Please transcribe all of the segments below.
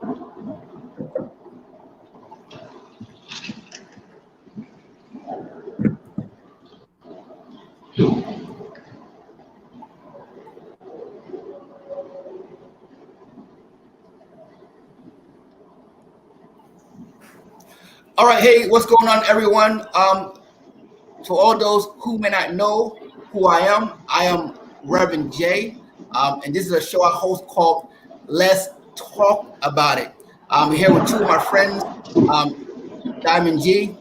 All right, hey, what's going on, everyone? For all those who may not know who I am Reverend J, and this is a show I host called Let's Talk About It. I'm here with two of my friends, Diamond G,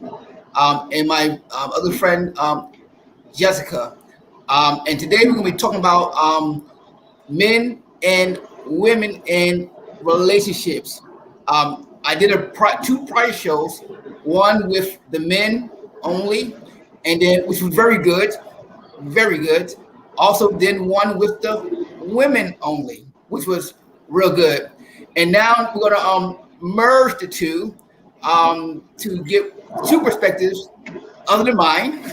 and my other friend, Jessica. And today we're going to be talking about men and women in relationships. I did two prior shows, one with the men only, and then which was very good, very good. Also, then one with the women only, which was real good. And now we're gonna merge the two to get two perspectives other than mine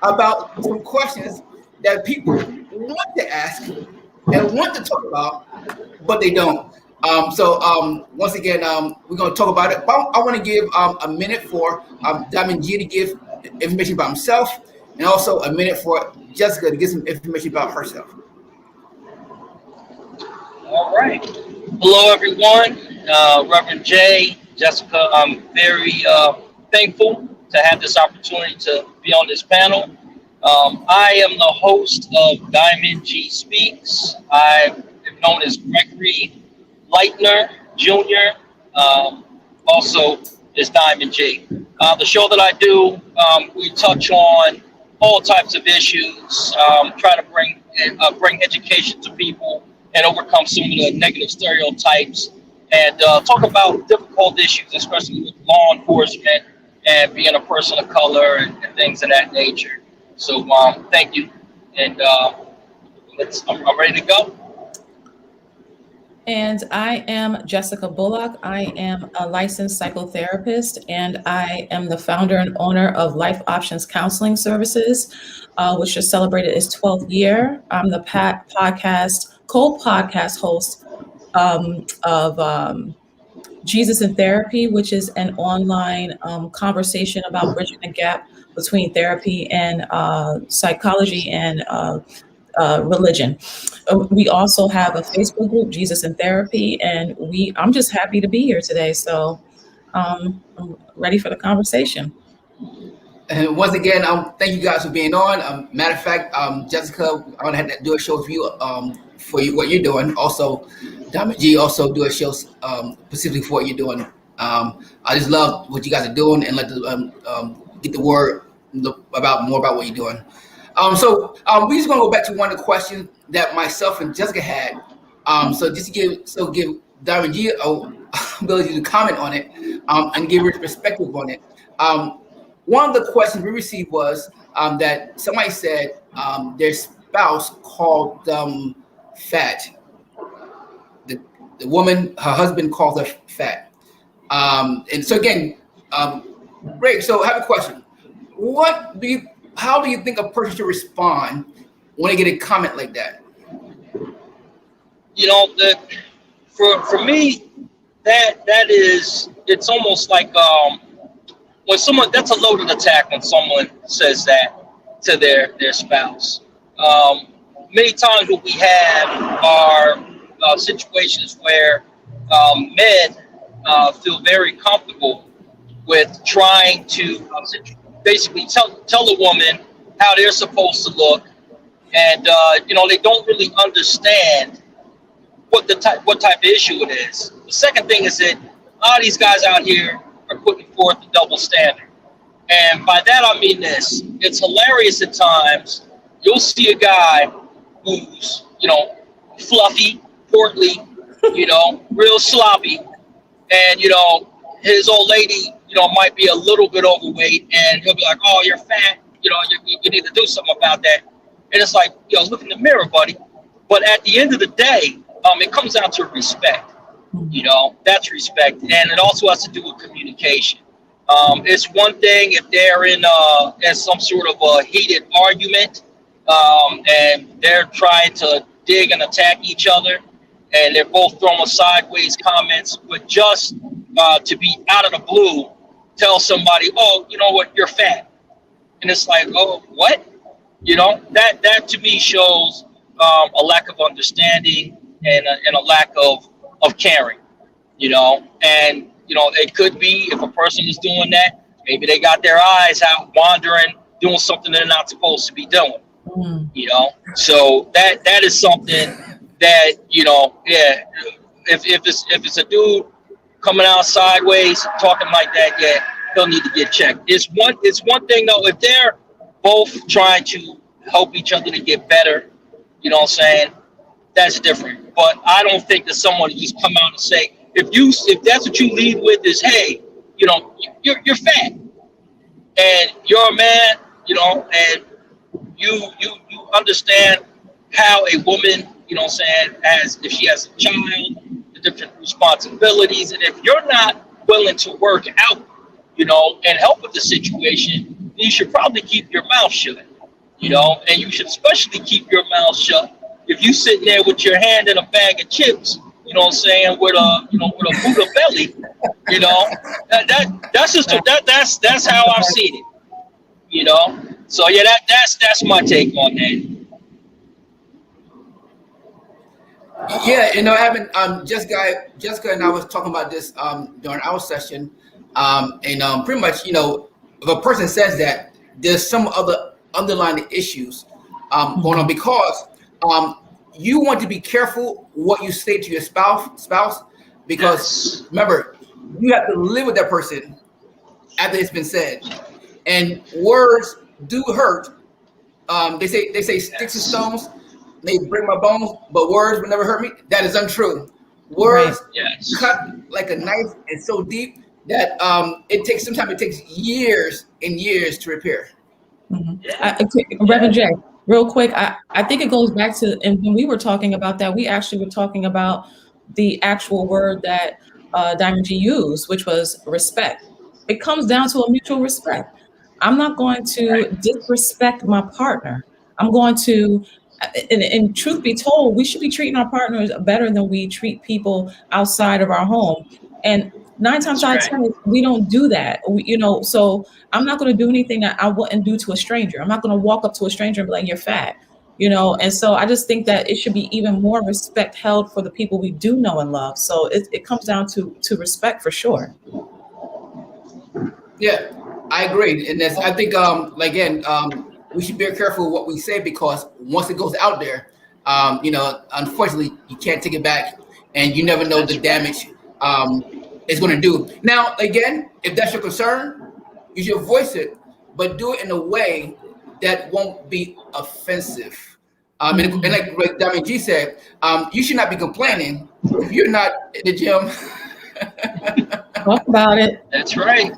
about some questions that people want to ask and want to talk about, but they don't. Once again, we're going to talk about it. But I want to give a minute for Diamond G to give information about himself, and also a minute for Jessica to get some information about herself. All right. Hello, everyone. Reverend J, Jessica, I'm very thankful to have this opportunity to be on this panel. I am the host of Diamond G Speaks. I am known as Gregory Leitner Jr., also as Diamond G. The show that I do, we touch on all types of issues, try to bring education to people and overcome some of the negative stereotypes, and talk about difficult issues, especially with law enforcement and being a person of color and things of that nature. So thank you, and I'm ready to go. And I am Jessica Bullock. I am a licensed psychotherapist, and I am the founder and owner of Life Options Counseling Services, which just celebrated its 12th year. I'm the co-podcast host of Jesus in Therapy, which is an online conversation about bridging the gap between therapy and psychology and religion. We also have a Facebook group, Jesus in Therapy, and I'm just happy to be here today. So I'm ready for the conversation. And once again, thank you guys for being on. Matter of fact, Jessica, I'm gonna have to do a show with you for what you're doing. Also, Diamond G also do a show specifically for what you're doing. I just love what you guys are doing and let get the word about more about what you're doing. We just gonna go back to one of the questions that myself and Jessica had. So just to give Diamond G ability to comment on it and give her perspective on it. One of the questions we received was that somebody said their spouse called them fat. The woman, her husband called her fat. And so again, Greg, so I have a question. How do you think a person should respond when they get a comment like that? You know, for me, it's almost like when someone, that's a loaded attack when someone says that to their spouse. Many times what we have are situations where men feel very comfortable with trying to basically tell a woman how they're supposed to look, and they don't really understand what type of issue it is. The second thing is that a lot of these guys out here are putting forth a double standard, and by that I mean this: it's hilarious at times. You'll see a guy who's fluffy, portly, real sloppy, and his old lady might be a little bit overweight, and he'll be like, "Oh, you're fat. You need to do something about that." And it's like, look in the mirror, buddy. But at the end of the day, it comes down to respect. That's respect, and it also has to do with communication. It's one thing if they're in some sort of a heated argument, and they're trying to dig and attack each other. and they're both throwing sideways comments, but just to be out of the blue, tell somebody, oh, you know what, you're fat. And it's like, oh, what? You know, that to me shows a lack of understanding and a lack of caring, you know. And, you know, it could be if a person is doing that, maybe they got their eyes out wandering, doing something they're not supposed to be doing, you know. So that is something that, you know, yeah, if it's a dude coming out sideways, talking like that, yeah, they'll need to get checked. It's one thing though, if they're both trying to help each other to get better, you know what I'm saying, that's different. But I don't think that someone just come out and say, if that's what you lead with is, hey, you know, you're fat and you're a man, you know, and you understand how a woman, you know what I'm saying, if she has a child, the different responsibilities, and if you're not willing to work out, you know, and help with the situation, then you should probably keep your mouth shut, you know, and you should especially keep your mouth shut if you sitting there with your hand in a bag of chips, you know what I'm saying, with a Buddha belly, you know, that's how I've seen it, you know. So yeah, that's my take on that. Yeah, you know, Jessica and I was talking about this during our session, and pretty much, you know, if a person says that, there's some other underlying issues going on, because you want to be careful what you say to your spouse, because remember, you have to live with that person after it's been said, and words do hurt. They say sticks and stones may break my bones, but words will never hurt me. That is untrue. Words cut like a knife and so deep that sometimes it takes years and years to repair. Reverend Jay, real quick, I think it goes back to, and when we were talking about that, we actually were talking about the actual word that Diamond G used, which was respect. It comes down to a mutual respect. I'm not going to disrespect my partner. I'm going to, and truth be told, we should be treating our partners better than we treat people outside of our home. And 9 times out of 10, we don't do that. You know, so I'm not going to do anything that I wouldn't do to a stranger. I'm not going to walk up to a stranger and be like, you're fat, you know. And so I just think that it should be even more respect held for the people we do know and love. So it comes down to respect for sure. Yeah, I agree. And I think, again, we should be careful what we say, because once it goes out there, you know, unfortunately, you can't take it back, and you never know the damage it's going to do. Now, again, if that's your concern, you should voice it, but do it in a way that won't be offensive. And like Diamond G said, you should not be complaining if you're not in the gym. Talk about it. That's right.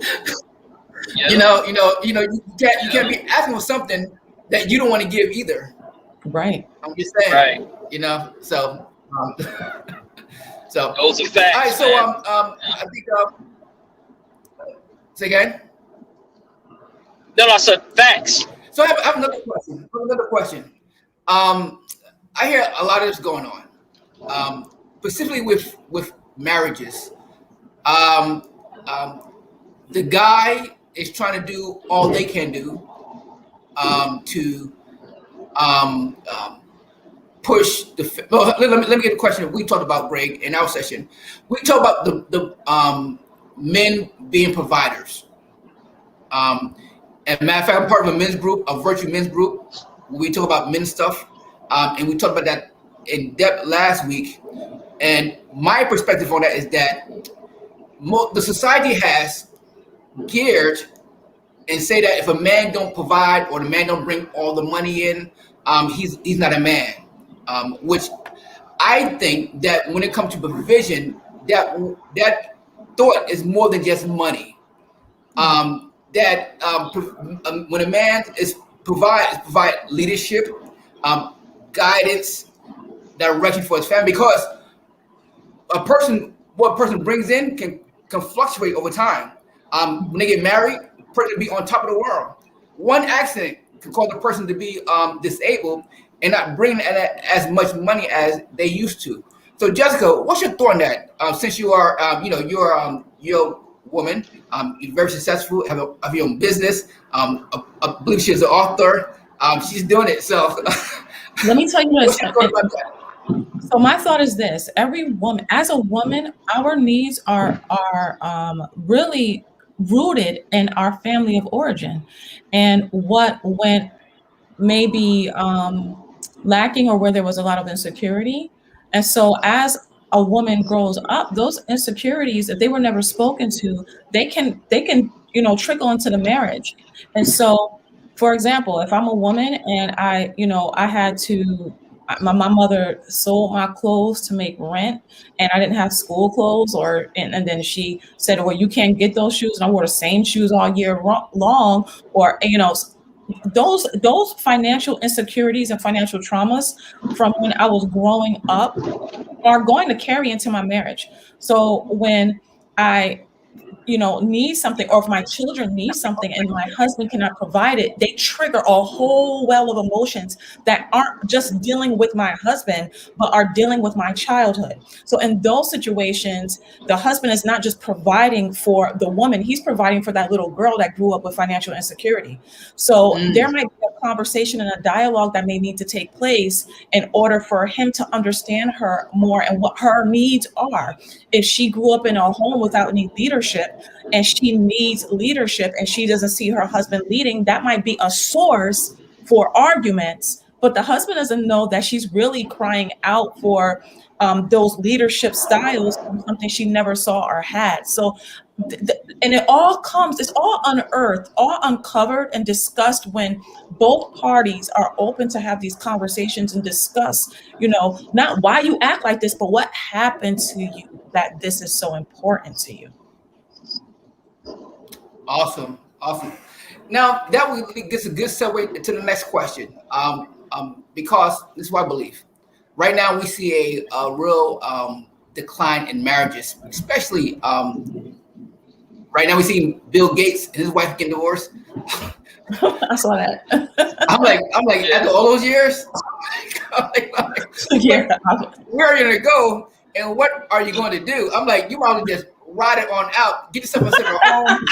You know, you can't be asking for something that you don't want to give either. Right. I'm just saying. Right. You know, so. So those are facts. All right. So I think. Say again. No, I said facts. So I have another question. I hear a lot of this going on, specifically with marriages. The guy is trying to do all they can do to push the. Well, let me get a question. We talked about, Greg, in our session. We talked about the men being providers. And matter of fact, I'm part of a men's group, a virtue men's group. We talk about men's stuff, and we talked about that in depth last week. And my perspective on that is that the society has geared and say that if a man don't provide or the man don't bring all the money in, he's not a man. Which I think that when it comes to provision, that thought is more than just money. When a man provide leadership, guidance, direction for his family, because what a person brings in can fluctuate over time. When they get married, the person will be on top of the world. One accident can cause the person to be disabled and not bring as much money as they used to. So Jessica, what's your thought on that? Since you are, you're a woman, you're very successful, have your own business. I believe she's an author. She's doing it. So Let me tell you what's this. your thought about that? So my thought is this: every woman, as a woman, our needs are really rooted in our family of origin, and what went maybe lacking or where there was a lot of insecurity. And so as a woman grows up, those insecurities, if they were never spoken to, they can trickle into the marriage. And so, for example, if I'm a woman and I had to, my mother sold my clothes to make rent, and I didn't have school clothes, and then she said, well, you can't get those shoes, and I wore the same shoes all year long, or those financial insecurities and financial traumas from when I was growing up are going to carry into my marriage. So when I need something, or if my children need something and my husband cannot provide it, they trigger a whole well of emotions that aren't just dealing with my husband, but are dealing with my childhood. So in those situations, the husband is not just providing for the woman, he's providing for that little girl that grew up with financial insecurity. So there might be a conversation and a dialogue that may need to take place in order for him to understand her more and what her needs are. If she grew up in a home without any leadership, and she needs leadership and she doesn't see her husband leading, that might be a source for arguments. But the husband doesn't know that she's really crying out for those leadership styles, something she never saw or had. So, and it's all unearthed, all uncovered and discussed when both parties are open to have these conversations and discuss, not why you act like this, but what happened to you that this is so important to you. Awesome. Now that gets a good segue to the next question. Because this is what I believe. Right now we see a real decline in marriages, especially right now we see Bill Gates and his wife getting divorced. I saw that. I'm like after all those years, yeah. Where are you gonna go and what are you going to do? I'm like, you might as well just ride it on out, get yourself a separate home.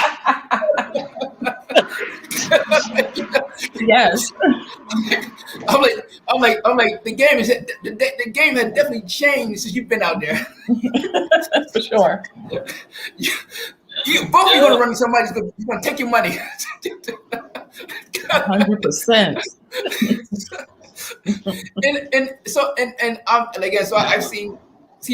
Yes. I'm like the game has definitely changed since you've been out there. For sure. You both are gonna run somebody's gonna take your money. 100%. And again, so I've seen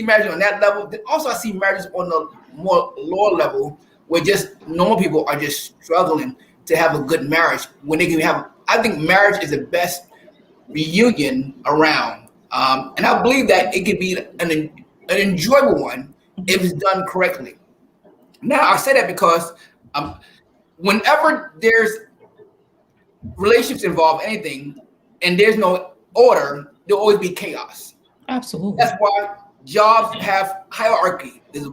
marriage on that level. Then also I see marriages on the more lower level where just normal people are just struggling to have a good marriage when they can have. I think marriage is the best reunion around, and I believe that it could be an enjoyable one if it's done correctly. Now I say that because whenever there's relationships involve anything and there's no order, there'll always be chaos. Absolutely. That's why jobs have hierarchy. There's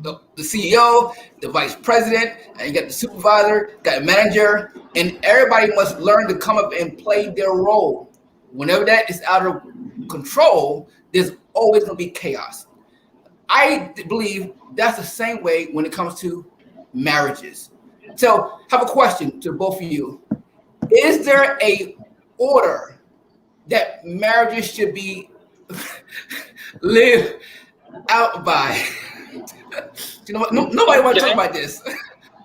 the CEO, the vice president, and you got the supervisor, got a manager, and everybody must learn to come up and play their role. Whenever that is out of control, there's always going to be chaos. I believe that's the same way when it comes to marriages. So I have a question to both of you. Is there a order that marriages should be lived out by? Nobody want to talk about this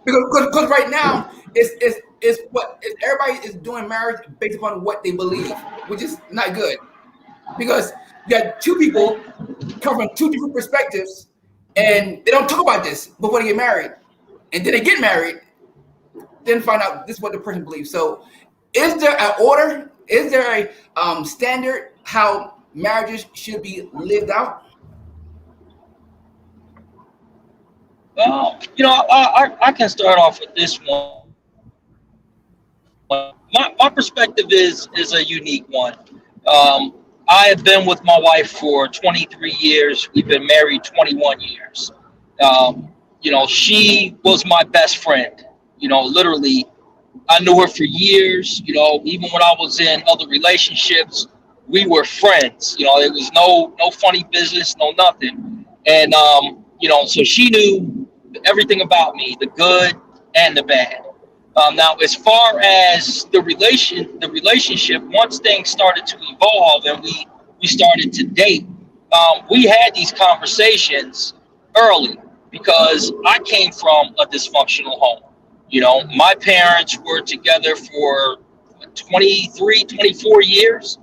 because right now it's what everybody is doing marriage based upon what they believe, which is not good because you got two people come from two different perspectives and they don't talk about this before they get married, and then they get married, then find out this is what the person believes. So, is there an order? Is there a standard how marriages should be lived out? I can start off with this one. My perspective is a unique one. I have been with my wife for 23 years. We've been married 21 years. She was my best friend. Literally, I knew her for years. Even when I was in other relationships, we were friends. You know, there was no funny business, no nothing. And so she knew everything about me, the good and the bad. Now, as far as the relationship, once things started to evolve and we started to date, we had these conversations early because I came from a dysfunctional home. You know, my parents were together for 23, 24 years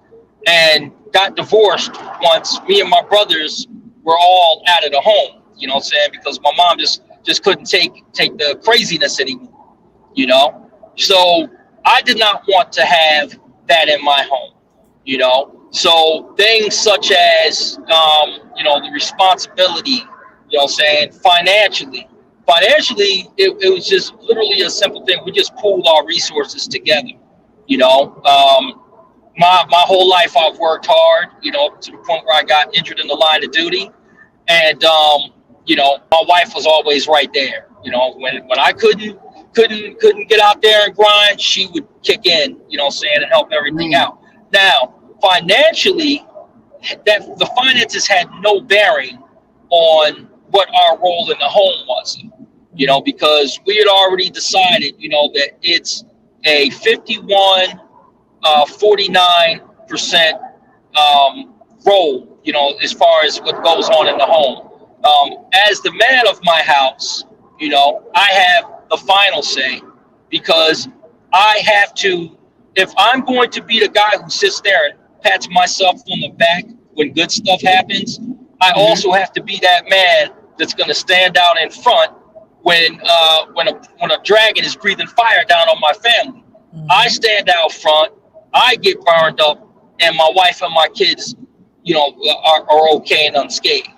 and got divorced once me and my brothers were all out of the home, you know what I'm saying? Because my mom just couldn't take the craziness anymore, you know? So I did not want to have that in my home, you know? So things such as, the responsibility, you know what I'm saying, financially, it was just literally a simple thing. We just pooled our resources together, you know? My whole life I've worked hard, you know, to the point where I got injured in the line of duty. And, my wife was always right there. You know, when I couldn't get out there and grind, she would kick in, you know what I'm saying, and help everything out. Now, financially, the finances had no bearing on what our role in the home was, you know, because we had already decided, you know, that it's a 49% role, you know, as far as what goes on in the home. As the man of my house, you know, I have the final say because I have to, if I'm going to be the guy who sits there and pats myself on the back when good stuff happens, I also have to be that man that's going to stand out in front when a dragon is breathing fire down on my family. I stand out front, I get burned up, and my wife and my kids, you know, are okay and unscathed.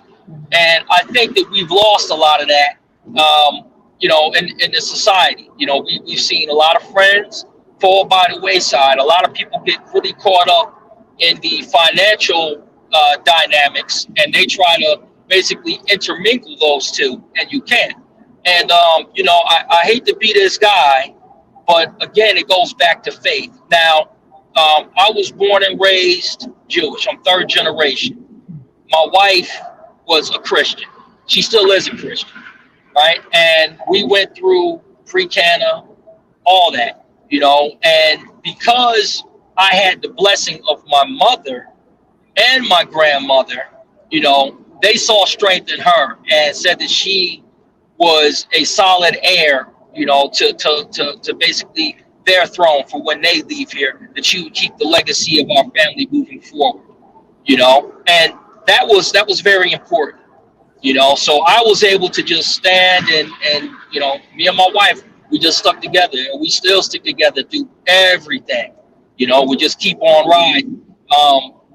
And I think that we've lost a lot of that, you know, in the society. You know, we've seen a lot of friends fall by the wayside. A lot of people get really caught up in the financial dynamics, and they try to basically intermingle those two, and you can't. And, I hate to be this guy, but again, it goes back to faith. Now, I was born and raised Jewish. I'm third generation. My wife was a Christian. She still is a Christian, right? And we went through pre-Cana, all that, you know, and because I had the blessing of my mother and my grandmother, you know, they saw strength in her and said that she was a solid heir, you know, to basically their throne for when they leave here, that she would keep the legacy of our family moving forward, you know, and that was very important, you know. So I was able to just stand and you know, me and my wife, we just stuck together, and we still stick together through everything, you know. We just keep on riding.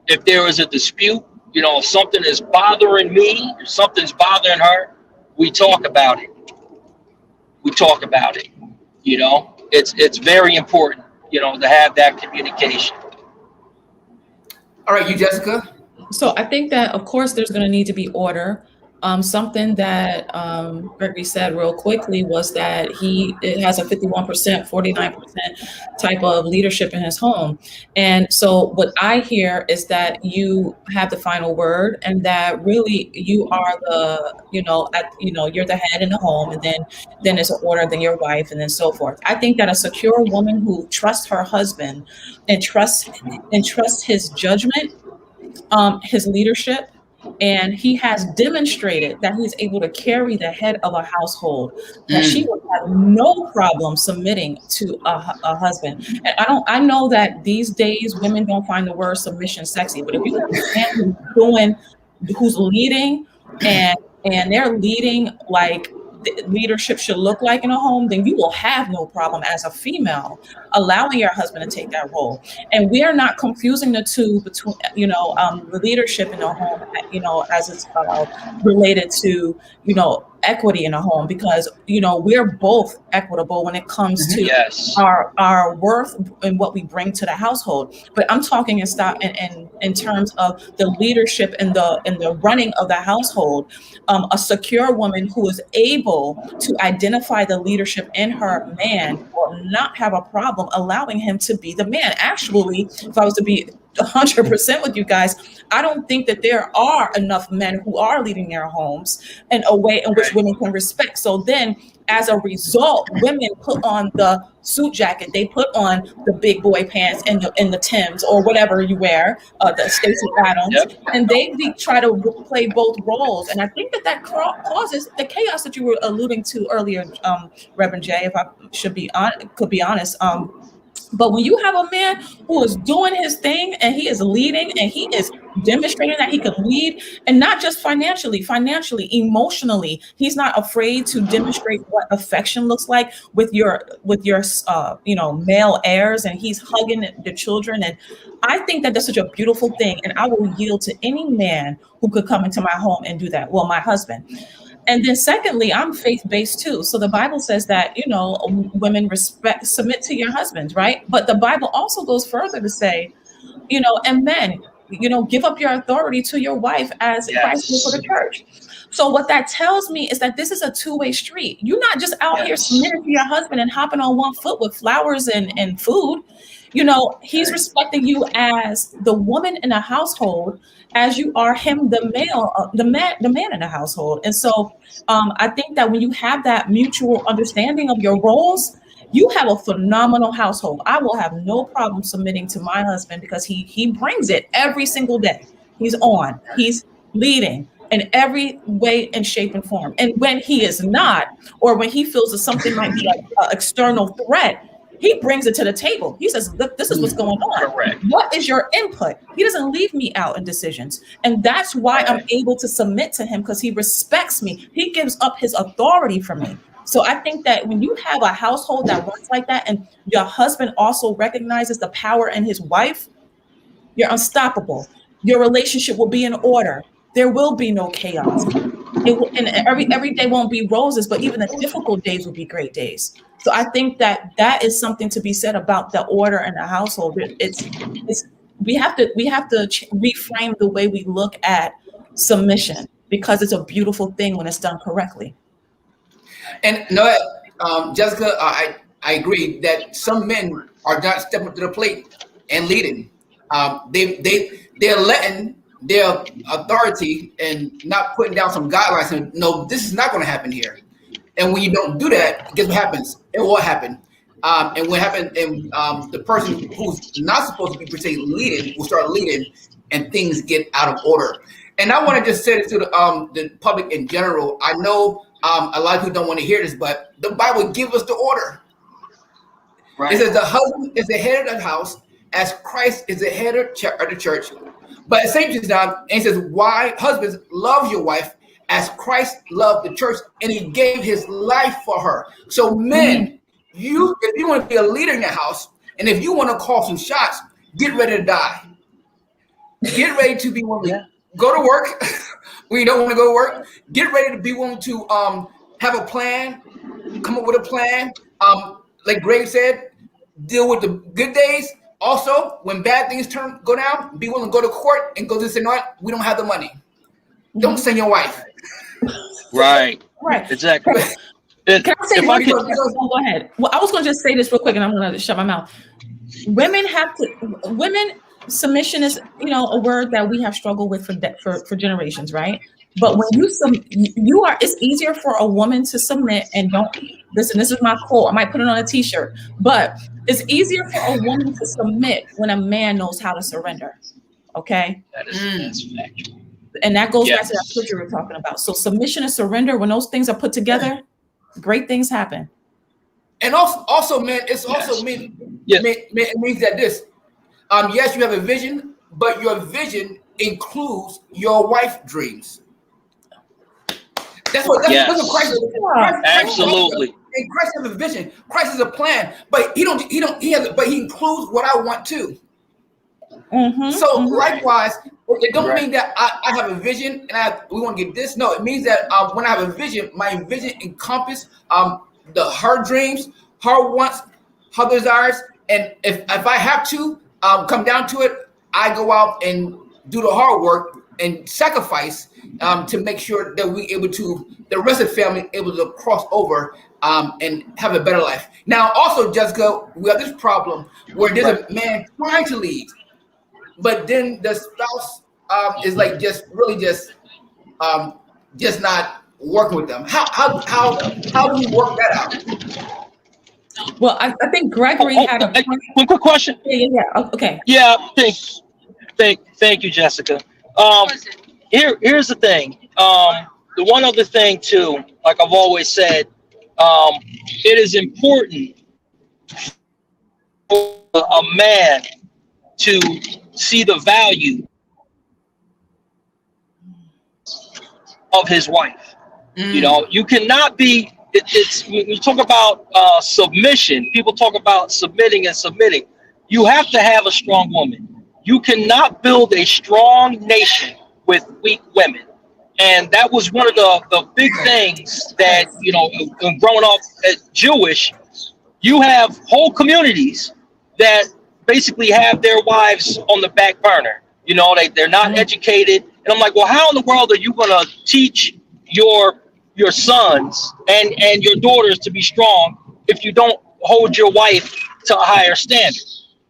If there is a dispute, you know, if something is bothering me or something's bothering her, we talk about it. You know, it's very important, you know, to have that communication. All right, you, Jessica. So I think that, of course, there's going to need to be order. Something that Gregory said real quickly was that it has a 51%, 49% type of leadership in his home. And so what I hear is that you have the final word, and that really you are you're the head in the home, and then it's an order, then your wife, and then so forth. I think that a secure woman who trusts her husband and trusts his judgment, his leadership, and he has demonstrated that he's able to carry the head of a household, that she would have no problem submitting to a husband. And I know that these days women don't find the word submission sexy, but if you have a man who's leading and they're leading like leadership should look like in a home, then you will have no problem as a female allowing your husband to take that role. And we are not confusing the two between, the leadership in a home, as it's related to, equity in a home, because, we're both equitable when it comes to our worth and what we bring to the household. But I'm talking in terms of the leadership and the running of the household. A secure woman who is able to identify the leadership in her man will not have a problem allowing him to be the man. Actually, if I was to be 100% with you guys. I don't think that there are enough men who are leading their homes in a way in which women can respect. So then, as a result, women put on the suit jacket, they put on the big boy pants and the Timbs or whatever you wear, the Stacey Adams, and try to play both roles. And I think that causes the chaos that you were alluding to earlier, Reverend Jay, if I could be honest. But when you have a man who is doing his thing and he is leading and he is demonstrating that he can lead, and not just financially, emotionally, he's not afraid to demonstrate what affection looks like with your male heirs, and he's hugging the children. And I think that that's such a beautiful thing. And I will yield to any man who could come into my home and do that. Well, my husband. And then secondly, I'm faith-based too. So the Bible says that, women submit to your husbands, right? But the Bible also goes further to say, and men, give up your authority to your wife as Christ did for the church. So what that tells me is that this is a two-way street. You're not just out here submitting to your husband and hopping on one foot with flowers and food. He's respecting you as the woman in a household, as you are him, the man in the household. And so I think that when you have that mutual understanding of your roles, you have a phenomenal household. I will have no problem submitting to my husband because he brings it every single day. He's leading in every way and shape and form. And when he is not, or when he feels that something might be an external threat, he brings it to the table. He says, look, this is what's going on. Correct. What is your input? He doesn't leave me out in decisions. And that's why I'm able to submit to him, because he respects me. He gives up his authority for me. So I think that when you have a household that runs like that, and your husband also recognizes the power in his wife, you're unstoppable. Your relationship will be in order. There will be no chaos. And every day won't be roses, but even the difficult days will be great days. So I think that is something to be said about the order in the household. We have to reframe the way we look at submission, because it's a beautiful thing when it's done correctly. And Jessica, I agree that some men are not stepping up to the plate and leading. They're letting their authority and not putting down some guidelines and no, this is not going to happen here. And when you don't do that, guess what happens? It will happen. And what happens? And the person who's not supposed to be per se leading will start leading, and things get out of order. And I want to just say this to the public in general. I know a lot of people don't want to hear this, but the Bible gives us the order. Right. It says the husband is the head of the house, as Christ is the head of the church. But at the same time, it says, why husbands love your wife as Christ loved the church, and he gave his life for her. So men, if you want to be a leader in your house, and if you want to call some shots, get ready to die. Get ready to be willing to go to work when you don't want to go to work. Get ready to be willing to have a plan, come up with a plan. Like Greg said, deal with the good days. Also, when bad things go down, be willing to go to court and go to say, no, we don't have the money. Don't send your wife. Right. Exactly. Can I say go ahead. Well, I was going to just say this real quick, and I'm going to shut my mouth. Women, submission is, a word that we have struggled with for generations, right? But when it's easier for a woman to submit, and listen, this is my quote. I might put it on a t-shirt, but it's easier for a woman to submit when a man knows how to surrender. Okay. That's factual. And that goes back to that scripture we're talking about. So submission and surrender, when those things are put together, great things happen. And also, man, it's also means that this. Yes, you have a vision, but your vision includes your wife's dreams. That's what Christ is. Absolutely. And Christ has a vision. Christ has a plan, but he includes what I want too. Likewise, it don't mean that I have a vision and we want to get this. No, it means that when I have a vision, my vision encompasses her dreams, her wants, her desires, and if I have to come down to it, I go out and do the hard work and sacrifice to make sure that the rest of the family able to cross over and have a better life. Now, also, Jessica, we have this problem where there's a man trying to lead. but then the spouse is like just really just not working with them. How do you work that out? Well, I think Gregory had a point. One quick question. Yeah. Okay. Yeah, thank you, Jessica. Here's the thing. The one other thing too, like I've always said, it is important for a man to see the value of his wife. You know, you cannot be. It's when you talk about submission. People talk about submitting and submitting. You have to have a strong woman. You cannot build a strong nation with weak women. And that was one of the big things that, you know, growing up as Jewish, you have whole communities that basically have their wives on the back burner. You know, they're not educated. And I'm like, well, how in the world are you going to teach your sons and your daughters to be strong if you don't hold your wife to a higher standard?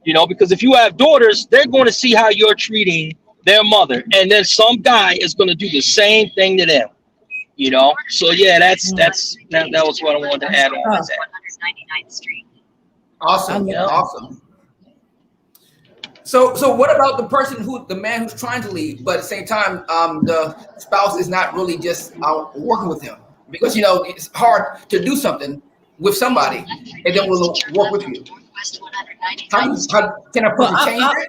You know, because if you have daughters, they're going to see how you're treating their mother, and then some guy is going to do the same thing to them. You know, so yeah, that was what I wanted to add on to that. Awesome, awesome. So what about the man who's trying to lead, but at the same time, the spouse is not really just working with him, because, you know, it's hard to do something with somebody and then we'll work with you. How can a person change that?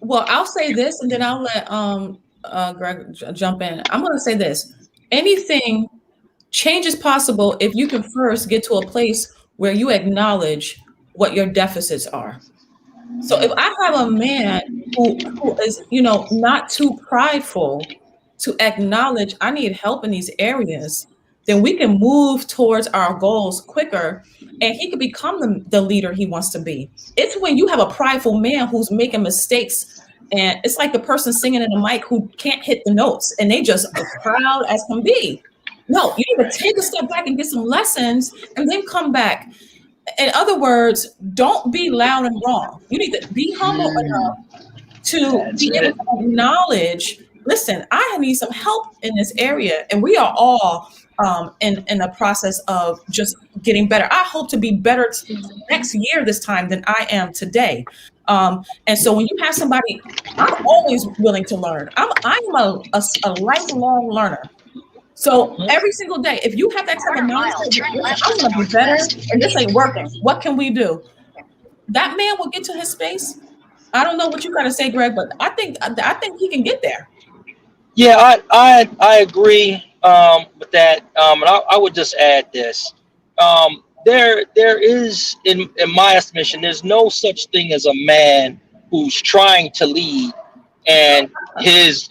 Well, I'll say this, and then I'll let Greg jump in. I'm going to say this: change is possible if you can first get to a place where you acknowledge what your deficits are. So if I have a man who is, you know, not too prideful to acknowledge I need help in these areas, then we can move towards our goals quicker, and he could become the leader he wants to be. It's when you have a prideful man who's making mistakes, and it's like the person singing in the mic who can't hit the notes, and they just are proud as can be. No, you need to take a step back and get some lessons and then come back. In other words, don't be loud and wrong. You need to be humble enough to be able to acknowledge, listen, I need some help in this area, and we are all in the process of just getting better. I hope to be better next year this time than I am today. And so when you have somebody, I'm always willing to learn. I'm a lifelong learner. So every single day, if you have that type of mindset, I'm going to be better, and this ain't working, what can we do? That man will get to his space. I don't know what you got to say, Greg, but I think he can get there. Yeah, I agree with that. And I would just add this. There is, in my estimation, there's no such thing as a man who's trying to lead and his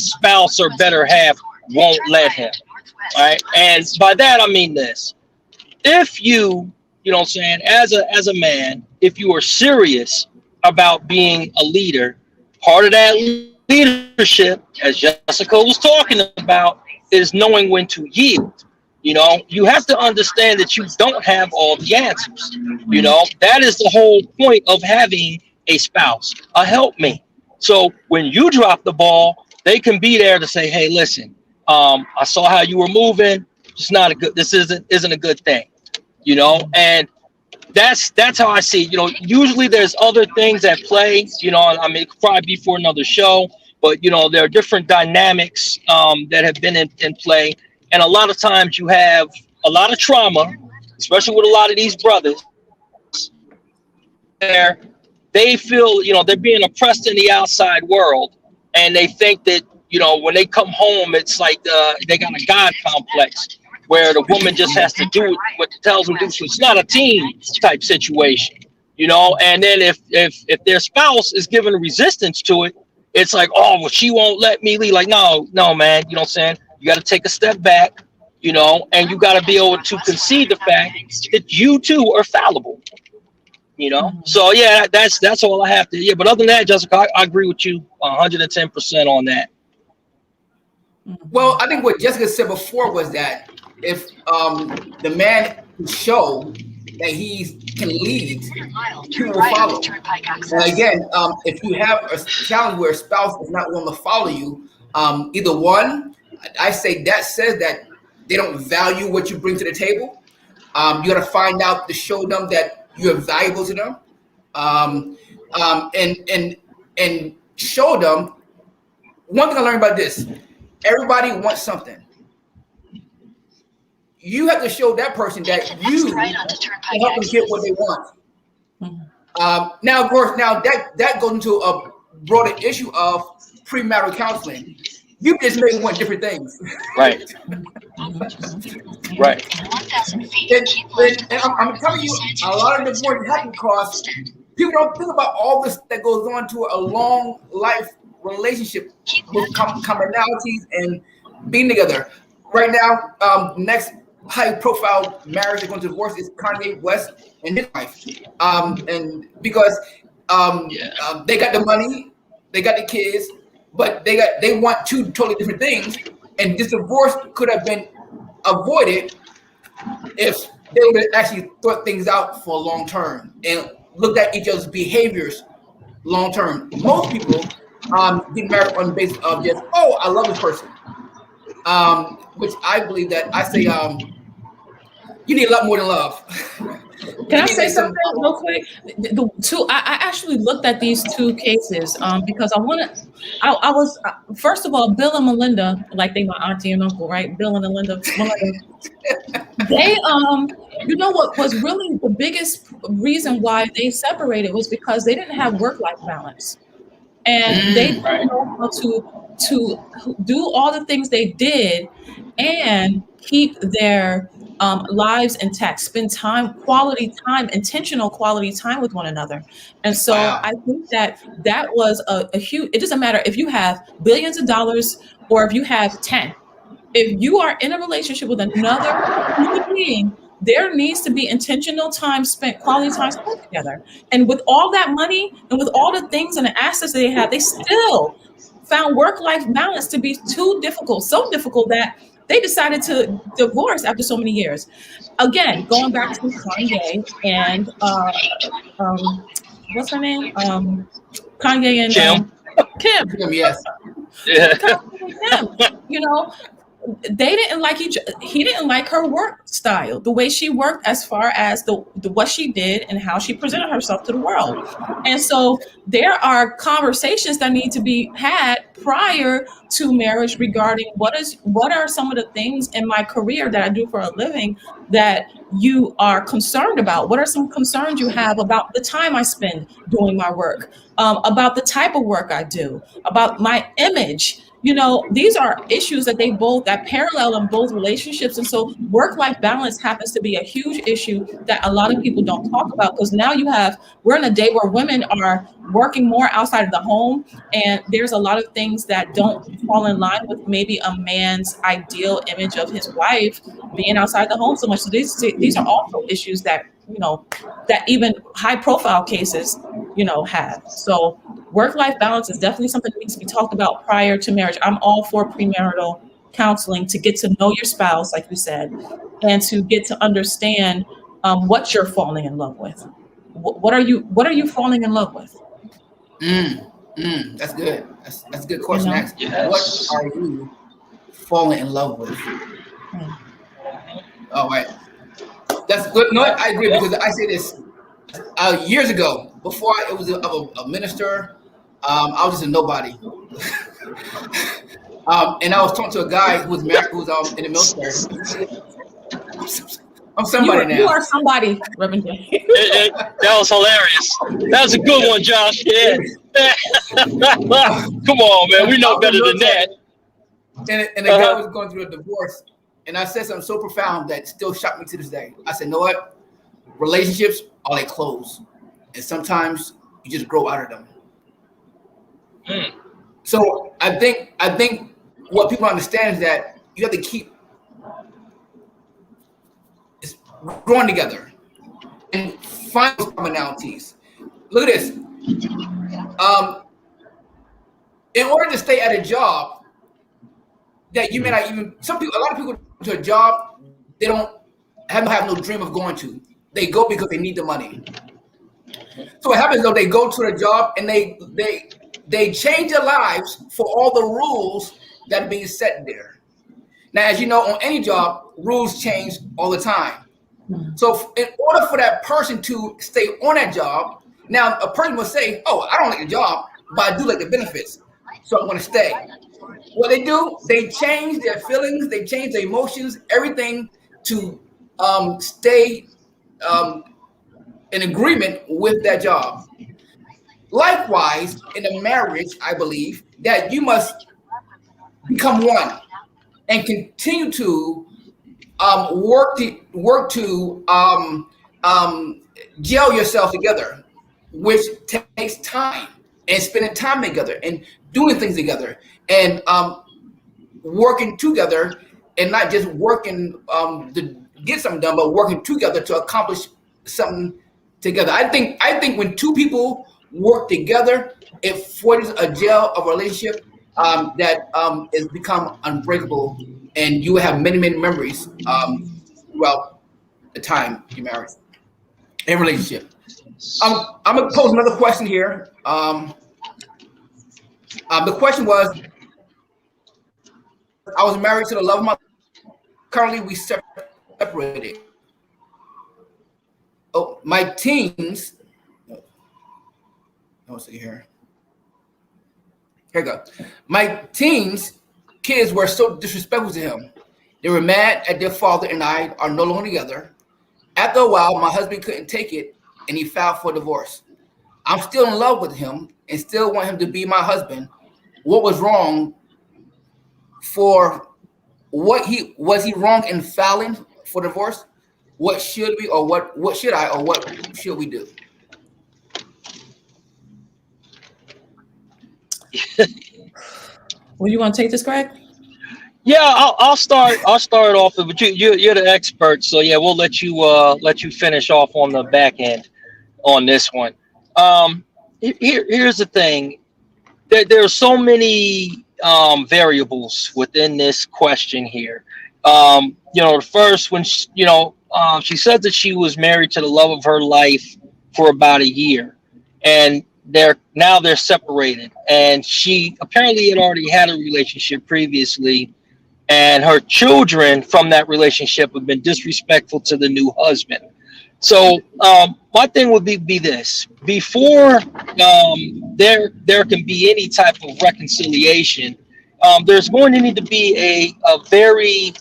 spouse or better half won't let him. Right? And by that I mean this. If you know what I'm saying, as a man, if you are serious about being a leader, part of that leadership, as Jessica was talking about, is knowing when to yield. You know, you have to understand that you don't have all the answers. You know, that is the whole point of having a spouse, a helpmate. So when you drop the ball, they can be there to say, hey, listen, I saw how you were moving. It's not a good, this isn't a good thing, you know, and that's how I see it. You know, usually there's other things at play, you know, I mean, it could probably be for another show, but, you know, there are different dynamics that have been in play. And a lot of times you have a lot of trauma, especially with a lot of these brothers, where they feel, you know, they're being oppressed in the outside world. And they think that, you know, when they come home, it's like they got a God complex where the woman just has to do what tells them to do. So it's not a team type situation, you know. And then if their spouse is giving resistance to it, it's like, oh, well, she won't let me lead. Like, no, man, you know what I'm saying? You got to take a step back, you know, and you got to be able to concede the fact that you too are fallible, you know. So yeah, that's all I have to. Yeah, but other than that, Jessica, I agree with you 110% on that. Well, I think what Jessica said before was that if the man can show that he can lead, people will follow. And again, if you have a challenge where a spouse is not willing to follow you, either one, I say that says that they don't value what you bring to the table. You got to find out to show them that you're valuable to them, and show them. One thing I learned about this: everybody wants something. You have to show that person that you can help them get what they want. Now, of course, that goes into a broader issue of premarital counseling. You just may want different things. Right. Right. And I'm telling you, a lot of divorce happen because people don't think about all this that goes on to a long life relationship with commonalities and being together. Right now, next high-profile marriage that's going to divorce is Kanye West and his wife, and because they got the money, they got the kids, but they want two totally different things, and this divorce could have been avoided if they would have actually thought things out for long term and looked at each other's behaviors long term. Most people get married on the basis of just, oh, I love this person. Which I believe that I say you need a lot more than love. Can I say something real quick? I actually looked at these two cases because I was first of all, Bill and Melinda, like they my auntie and uncle, right? Bill and Melinda. They you know what was really the biggest reason why they separated was because they didn't have work-life balance, and they didn't know how to do all the things they did and keep their lives intact, spend quality time, intentional quality time with one another. And so I think that was a huge, it doesn't matter if you have billions of dollars or if you have 10. If you are in a relationship with another human being, there needs to be intentional time spent, quality time spent together. And with all that money and with all the things and the assets that they have, they still found work-life balance to be too difficult, so difficult that they decided to divorce after so many years. Again, going back to Kanye and what's her name? Kanye and Kim. Kim, yes. Yeah. Kim, you know, they didn't like he didn't like her work style, the way she worked, as far as the what she did and how she presented herself to the world. And so there are conversations that need to be had prior to marriage regarding what are some of the things in my career that I do for a living that you are concerned about. What are some concerns you have about the time I spend doing my work, about the type of work I do, about my image? You know, these are issues that that parallel in both relationships. And so work-life balance happens to be a huge issue that a lot of people don't talk about, because now we're in a day where women are working more outside of the home. And there's a lot of things that don't fall in line with maybe a man's ideal image of his wife being outside the home so much. So these are also issues that, you know, that even high profile cases, you know, have. So work-life balance is definitely something that needs to be talked about prior to marriage. I'm all for premarital counseling to get to know your spouse, like you said, and to get to understand what you're falling in love with. What are you falling in love with? That's good. That's a good question. You know? Yes. What are you falling in love with? All right. That's good. No, I agree, because I say this years ago, before I was a minister, I was just a nobody. And I was talking to a guy who was married, who was in the military. I'm somebody now. You are somebody, Reverend J. That was hilarious. That was a good one, Josh. Yeah. Come on, man. We know better than that. And the guy was going through a divorce. And I said something so profound that still shocked me to this day. I said, you know what? Relationships are like clothes. And sometimes you just grow out of them. So I think what people understand is that you have to keep growing together and find those commonalities. Look at this. In order to stay at a job that you may not even, a lot of people to a job they don't have no dream of going to. They go because they need the money. So what happens though? They go to the job and they change their lives for all the rules that are being set there. Now, as you know, on any job, rules change all the time. So in order for that person to stay on that job, now a person will say, "Oh, I don't like the job, but I do like the benefits, so I'm going to stay." What they do, they change their feelings, they change their emotions, everything to stay in agreement with that job. Likewise, in a marriage, I believe that you must become one and continue to work to gel yourself together, which takes time and spending time together and doing things together and working together and not just working to get something done, but working together to accomplish something together. I think when two people work together, it forges a gel of a relationship that is become unbreakable, and you will have many memories throughout the time you married in relationship. I'm gonna pose another question here. The question was, I was married to the love of my. Currently, we separated. Oh, my teens. Let's see here. Here we go. My teens kids were so disrespectful to him. They were mad at their father and I are no longer together. After a while, my husband couldn't take it and he filed for divorce. I'm still in love with him and still want him to be my husband. What was wrong for what he was he wrong in filing for divorce? What should we or what should I or what should we do? Well, you want to take this, Greg? Yeah, I'll start. I'll start off. But you're the expert, so yeah, we'll let you finish off on the back end on this one. Here's the thing. There are so many variables within this question here. The first when she said that she was married to the love of her life for about a year, and they're separated, and she apparently had already had a relationship previously, and her children from that relationship have been disrespectful to the new husband. So my thing would be this: before there can be any type of reconciliation, there's going to need to be a very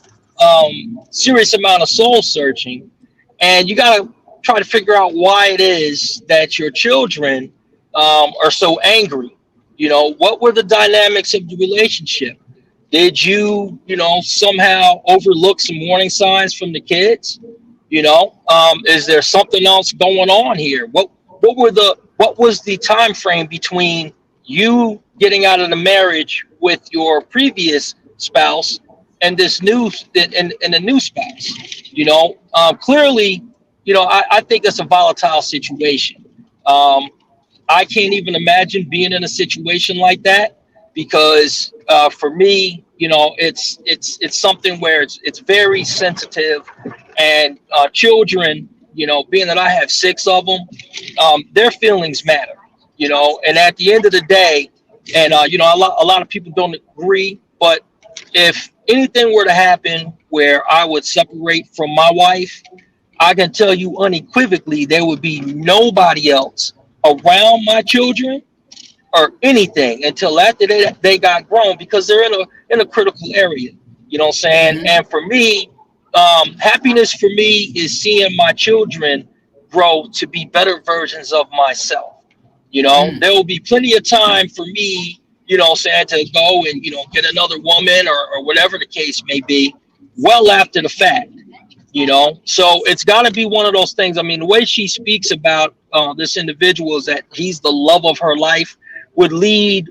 serious amount of soul searching, and you got to try to figure out why it is that your children are so angry. What were the dynamics of the relationship? Did you somehow overlook some warning signs from the kids? Is there something else going on here? What was the time frame between you getting out of the marriage with your previous spouse and this new and the new spouse? Clearly, I think that's a volatile situation. I can't even imagine being in a situation like that, because for me, it's something where it's very sensitive, and children, being that I have 6 of them, their feelings matter, and at the end of the day, and a lot of people don't agree, but if anything were to happen where I would separate from my wife, I can tell you unequivocally there would be nobody else around my children or anything until after they got grown, because they're in a critical area. You know what I'm saying? Mm-hmm. And for me, happiness for me is seeing my children grow to be better versions of myself. There will be plenty of time for me, saying, to go and, get another woman or whatever the case may be, well after the fact. So it's got to be one of those things. I mean, the way she speaks about this individual is that he's the love of her life would lead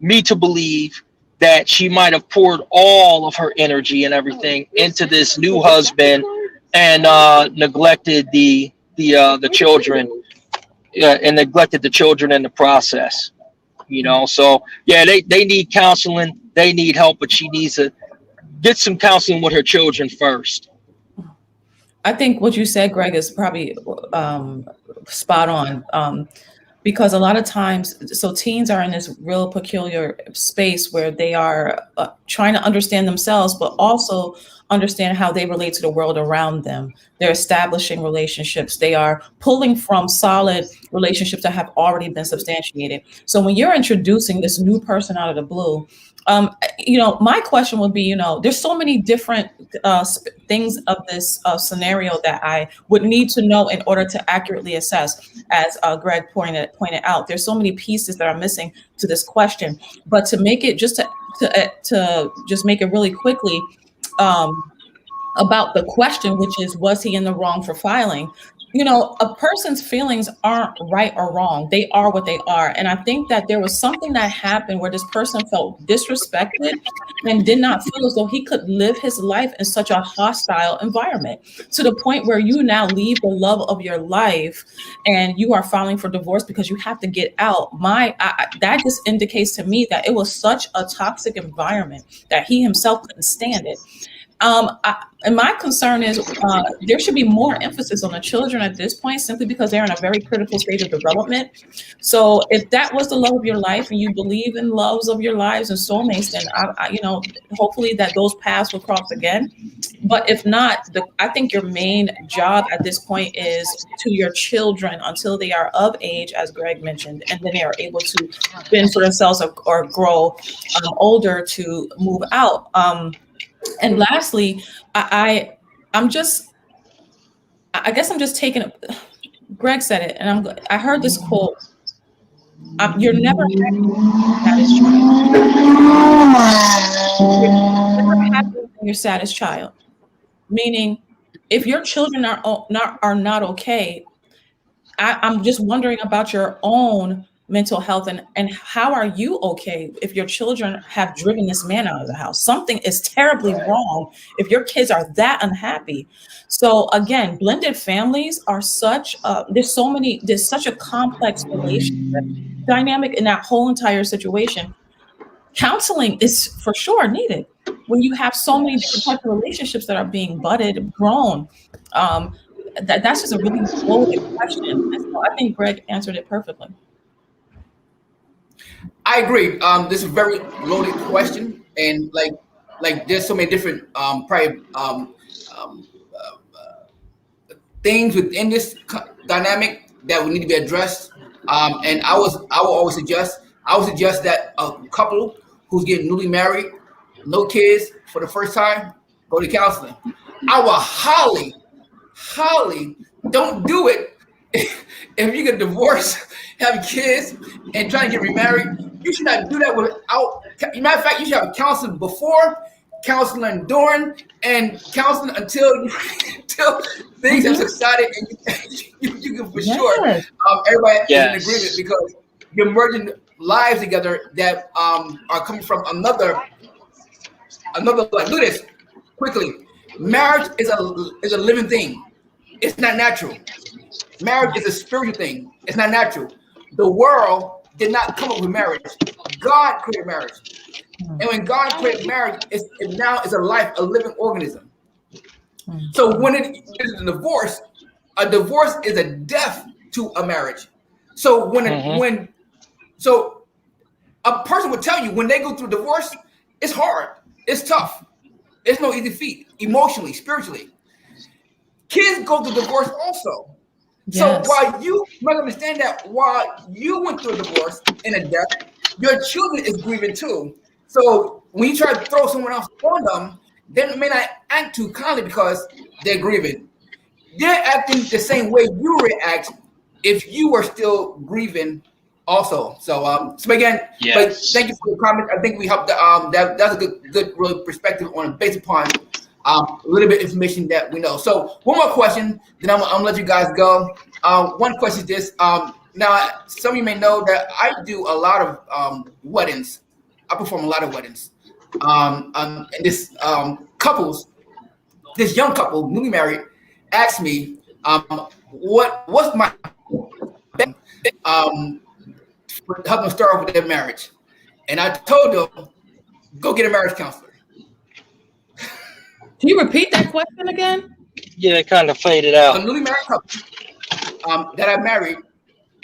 me to believe that she might have poured all of her energy and everything into this new husband and neglected the children and neglected the children in the process. So yeah, they need counseling, they need help, but she needs to get some counseling with her children first. I think what you said, Greg, is probably spot on. Because a lot of times, so teens are in this real peculiar space where they are trying to understand themselves, but also understand how they relate to the world around them. They're establishing relationships. They are pulling from solid relationships that have already been substantiated. So when you're introducing this new person out of the blue, my question would be, there's so many different things of this scenario that I would need to know in order to accurately assess. As Greg pointed out, there's so many pieces that are missing to this question. But to make it to just make it really quickly about the question, which is, was he in the wrong for filing? A person's feelings aren't right or wrong. They are what they are. And I think that there was something that happened where this person felt disrespected and did not feel as though he could live his life in such a hostile environment, to the point where you now leave the love of your life and you are filing for divorce because you have to get out. That just indicates to me that it was such a toxic environment that he himself couldn't stand it. And my concern is there should be more emphasis on the children at this point, simply because they're in a very critical stage of development. So if that was the love of your life and you believe in loves of your lives and soulmates, then hopefully that those paths will cross again. But if not, I think your main job at this point is to your children until they are of age, as Greg mentioned, and then they are able to fend for themselves or grow older to move out. And lastly, I guess I'm just taking it. Greg said it, and I heard this quote. You're never happy when you're happy when your saddest child. Meaning, if your children are not okay, I'm just wondering about your own mental health and how are you okay if your children have driven this man out of the house? Something is terribly wrong if your kids are that unhappy. So again, blended families are there's such a complex relationship dynamic in that whole entire situation. Counseling is for sure needed when you have so many different types of relationships that are being budded, grown. That's just a really loaded question. And so I think Greg answered it perfectly. I agree. This is a very loaded question, and like there's so many different things within this dynamic that would need to be addressed. And I would suggest that a couple who's getting newly married, no kids for the first time, go to counseling. I will highly don't do it if you get divorced, have kids, and trying to get remarried. You should not do that without. Matter of fact, you should have counseling before, counseling during, and counseling until things have subsided, and you can for sure. Everybody is in agreement because you're merging lives together that are coming from another life. Look at this quickly. Marriage is a living thing. It's not natural. Marriage is a spiritual thing. It's not natural. The world did not come up with marriage. God created marriage. And when God created marriage, it now is a living organism. So when it is a divorce is a death to a marriage. So when a person would tell you when they go through divorce, it's hard, it's tough, it's no easy feat, emotionally, spiritually. Kids go through divorce also. Yes. So while you must understand that while you went through a divorce and a death, your children is grieving too. So when you try to throw someone else on them, they may not act too kindly because they're grieving. They're acting the same way you react if you were still grieving also. So again, but thank you for the comment. I think we helped. That's a good real perspective on based upon a little bit of information that we know. So one more question, then I'm gonna let you guys go. One question is this. Now, some of you may know that I do a lot of weddings. I perform a lot of weddings. And this young couple, newly married, asked me, what's my for helping start off with their marriage? And I told them, go get a marriage counselor. Can you repeat that question again? Yeah, it kind of faded A out. newly married couple that I married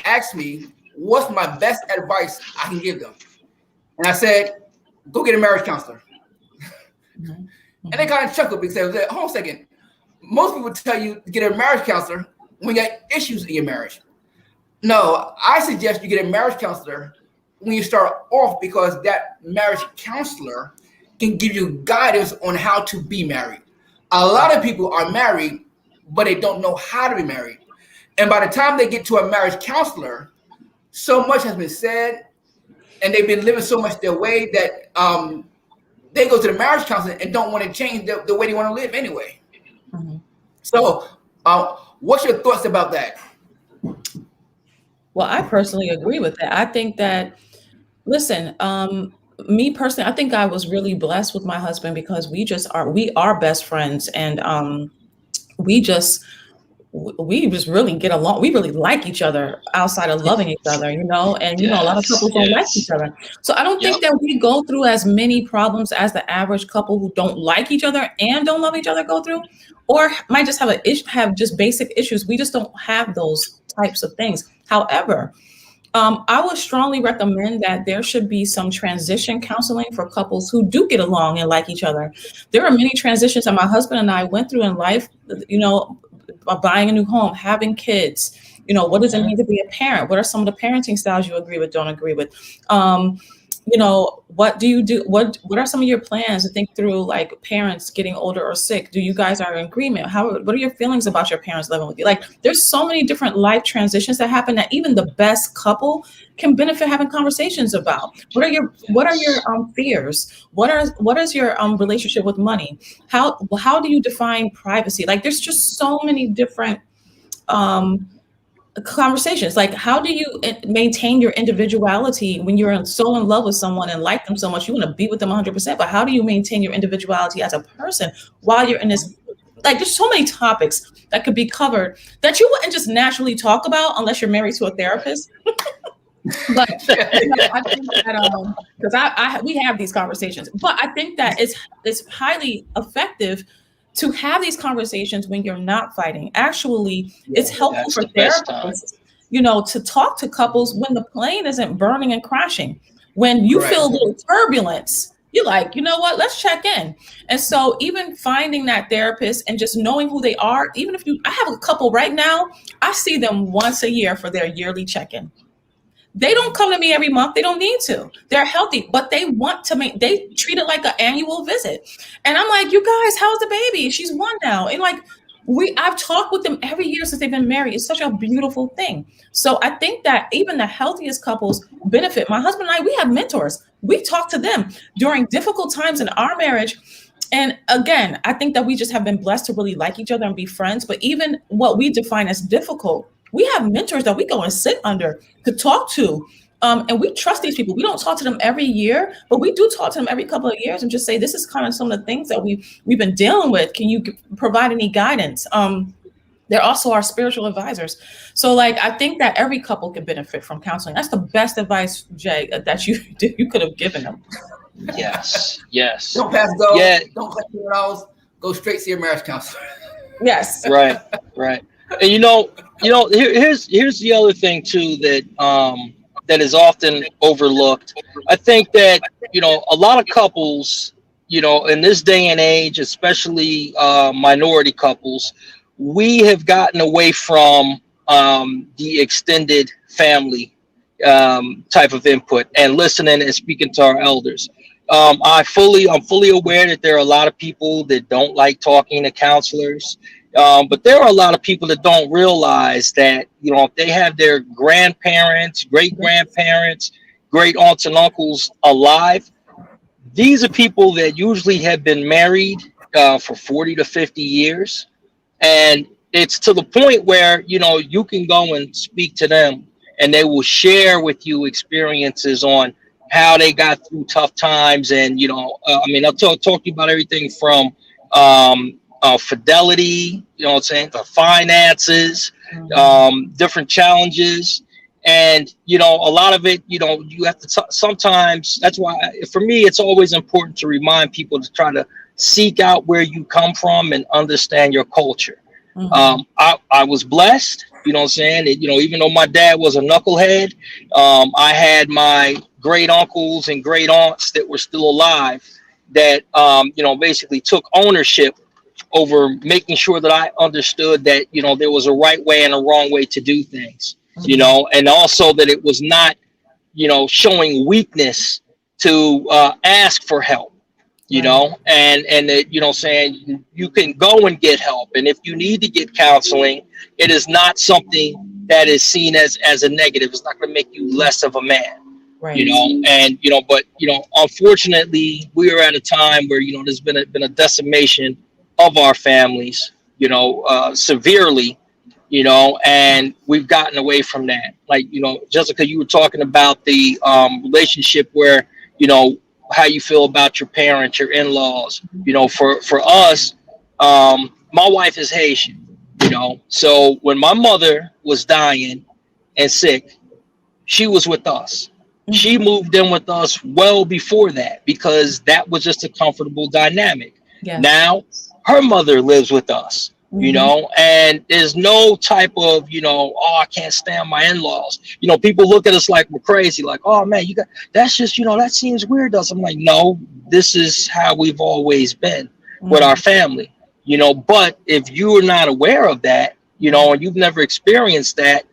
asked me, what's my best advice I can give them? And I said, go get a marriage counselor. Mhm. And they kind of chuckled because they said, hold on a second. Most people tell you to get a marriage counselor when you got issues in your marriage. No, I suggest you get a marriage counselor when you start off, because that marriage counselor can give you guidance on how to be married. A lot of people are married, but they don't know how to be married. And by the time they get to a marriage counselor, so much has been said, and they've been living so much their way that they go to the marriage counselor and don't want to change the way they want to live anyway. Mhm. So, what's your thoughts about that? Well, I personally agree with that. I think that, listen, me personally, I think I was really blessed with my husband because we are best friends, and we just we just really get along. We really like each other outside of loving each other, and a lot of Yes, couples don't like each yes. other. So I don't Yep. think that we go through as many problems as the average couple who don't like each other and don't love each other go through, or might just have just basic issues. We just don't have those types of things. However, I would strongly recommend that there should be some transition counseling for couples who do get along and like each other. There are many transitions that my husband and I went through in life, buying a new home, having kids. What does it mean to be a parent? What are some of the parenting styles you agree with, don't agree with? What do you do? What are some of your plans to think through, like parents getting older or sick? Do you guys are in agreement? What are your feelings about your parents living with you? Like, there's so many different life transitions that happen that even the best couple can benefit having conversations about. What are your Yes. fears? What is your relationship with money? How do you define privacy? Like, there's just so many different um conversations. Like, how do you maintain your individuality when you're so in love with someone and like them so much you want to be with them 100%, but how do you maintain your individuality as a person while you're in this? Like, there's so many topics that could be covered that you wouldn't just naturally talk about unless you're married to a therapist. But I think that because we have these conversations, but I think that it's highly effective to have these conversations when you're not fighting. Actually, it's helpful That's for the best time. therapists, to talk to couples when the plane isn't burning and crashing. When you Correct. feel a little turbulence, you're like, you know what? Let's check in. And so, even finding that therapist and just knowing who they are, even if I have a couple right now, I see them once a year for their yearly check-in. They don't come to me every month. They don't need to. They're healthy, but they treat it like an annual visit. And I'm like, you guys, how's the baby? She's 1 now. And like, I've talked with them every year since they've been married. It's such a beautiful thing. So I think that even the healthiest couples benefit. My husband and I, we have mentors. We talk to them during difficult times in our marriage. And again, I think that we just have been blessed to really like each other and be friends. But even what we define as difficult, we have mentors that we go and sit under to talk to. And we trust these people. We don't talk to them every year, but we do talk to them every couple of years and just say, this is kind of some of the things that we've been dealing with. Can you provide any guidance? They're also our spiritual advisors. So like, I think that every couple can benefit from counseling. That's the best advice, Jay, that you could have given them. Yes. Yes. Don't pass go. Yeah. Don't collect $2. Go straight to your marriage counselor. Yes. Right. Right. And here's the other thing too that is often overlooked. I think that a lot of couples, in this day and age, especially minority couples, we have gotten away from the extended family type of input and listening and speaking to our elders. I'm fully aware that there are a lot of people that don't like talking to counselors. But there are a lot of people that don't realize that, if they have their grandparents, great grandparents, great aunts and uncles alive, these are people that usually have been married for 40 to 50 years. And it's to the point where, you can go and speak to them and they will share with you experiences on how they got through tough times. And, I'll talk to you about everything from fidelity, the finances, different challenges. And, a lot of it, you have to sometimes, that's why for me, it's always important to remind people to try to seek out where you come from and understand your culture. Mhm. I was blessed, you know what I'm saying? Even though my dad was a knucklehead, I had my great uncles and great aunts that were still alive that, basically took ownership over making sure that I understood that, there was a right way and a wrong way to do things, and also that it was not, showing weakness to ask for help, Right. and that, saying you can go and get help. And if you need to get counseling, it is not something that is seen as a negative. It's not going to make you less of a man, Right. and, but, unfortunately, we are at a time where, there's been a decimation of our families, severely, and we've gotten away from that. Like, Jessica, you were talking about the relationship where, how you feel about your parents, your in-laws. For us, my wife is Haitian, so when my mother was dying and sick, she was with us. She moved in with us well before that because that was just a comfortable dynamic. Yes. Now her mother lives with us, and there's no type of, oh, I can't stand my in-laws. People look at us like we're crazy, like, oh man, that's just, that seems weird to us. I'm like, no, this is how we've always been with our family, but if you're not aware of that, and you've never experienced that,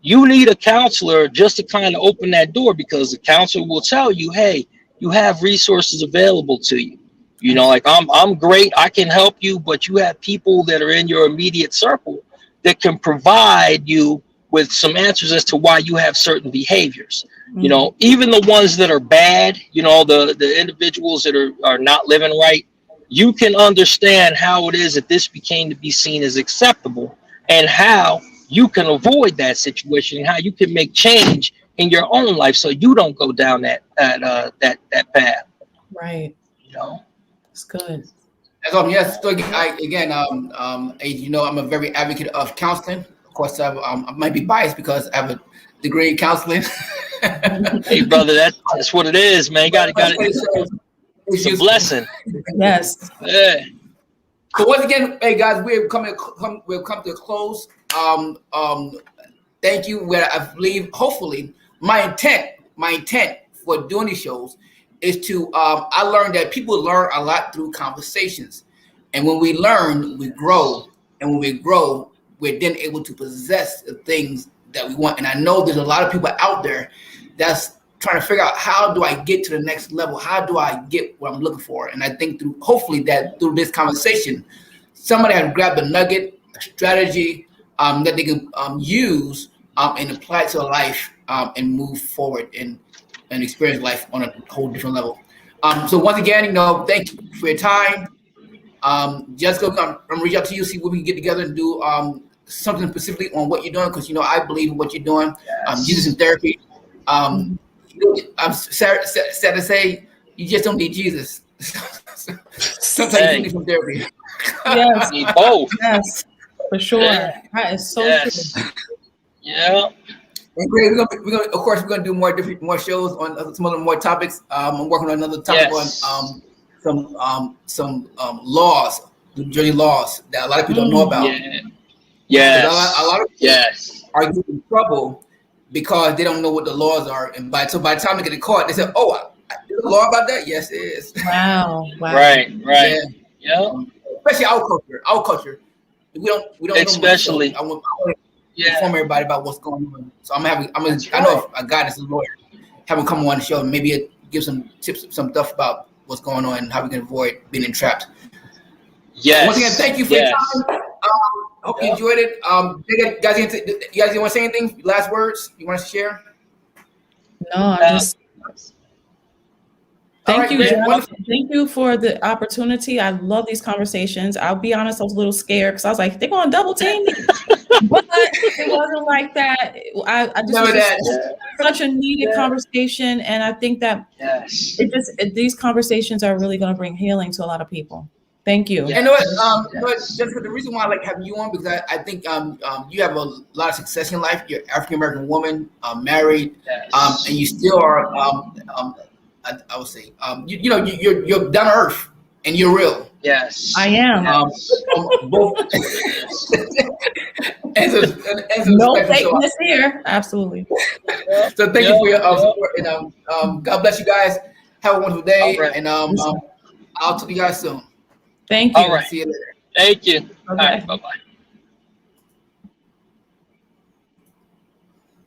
you need a counselor just to kind of open that door, because the counselor will tell you, hey, you have resources available to you. Like I'm great, I can help you, but you have people that are in your immediate circle that can provide you with some answers as to why you have certain behaviors. Even the ones that are bad, the individuals that are not living right, you can understand how it is that this became to be seen as acceptable, and how you can avoid that situation, and how you can make change in your own life so you don't go down that path. Right. It's good. Yes. So again, I'm a very advocate of counseling. Of course, I might be biased because I have a degree in counseling. Hey, brother, that's what it is, man. You got it. It's a blessing. Yes. Yeah. So once again, hey guys, we've come to a close. Thank you. Where I believe, hopefully, my intent for doing these shows is to. I learned that people learn a lot through conversations, and when we learn, we grow, and when we grow, we're then able to possess the things that we want. And I know there's a lot of people out there that's trying to figure out, how do I get to the next level? How do I get what I'm looking for? And I think hopefully through this conversation, somebody has grabbed a nugget, a strategy that they can use and apply it to their life and move forward and experience life on a whole different level. So once again, thank you for your time. Jessica, I'm gonna reach out to you, see what we can get together and do something specifically on what you're doing, because I believe in what you're doing. Yes. Jesus in therapy. I'm sad to say, you just don't need Jesus. Sometimes you need some therapy. Yes. Need both. Yes. For sure. Yeah. That is so true. Yeah. And great, we're gonna do more shows on some other more topics. I'm working on another topic on some laws, New Jersey laws that a lot of people don't know about. Yeah. Yes. A lot of people are getting in trouble because they don't know what the laws are, and by the time they get in court, they say, "Oh, there's a law about that." Yes, it is. Wow. Right. Yeah. Especially our culture. We don't Especially. know much, so I want to inform everybody about what's going on. So I know if a guy that's a lawyer, have him come on the show and maybe give some tips, some stuff about what's going on and how we can avoid being entrapped. Yes. Once again, thank you for your time. Hope you enjoyed it. You guys want to say anything? Last words you want to share? No, Thank you, Jeff. Thank you for the opportunity. I love these conversations. I'll be honest, I was a little scared because I was like, they're going to double team me. But it wasn't like that. I just such a needed conversation. And I think that these conversations are really going to bring healing to a lot of people. Thank you. And Jessica, the reason why I like having you on, because I think you have a lot of success in life. You're an African American woman, married, and you still are. I would say, you're down to earth. and you're real. Yes. I am. Both. and No respect, so, fakeness here. Absolutely. so thank you for your support, and God bless you guys. Have a wonderful day, All right. and I'll talk to you guys soon. Thank you. All right. See you later. Thank you. All Okay. right. Bye-bye.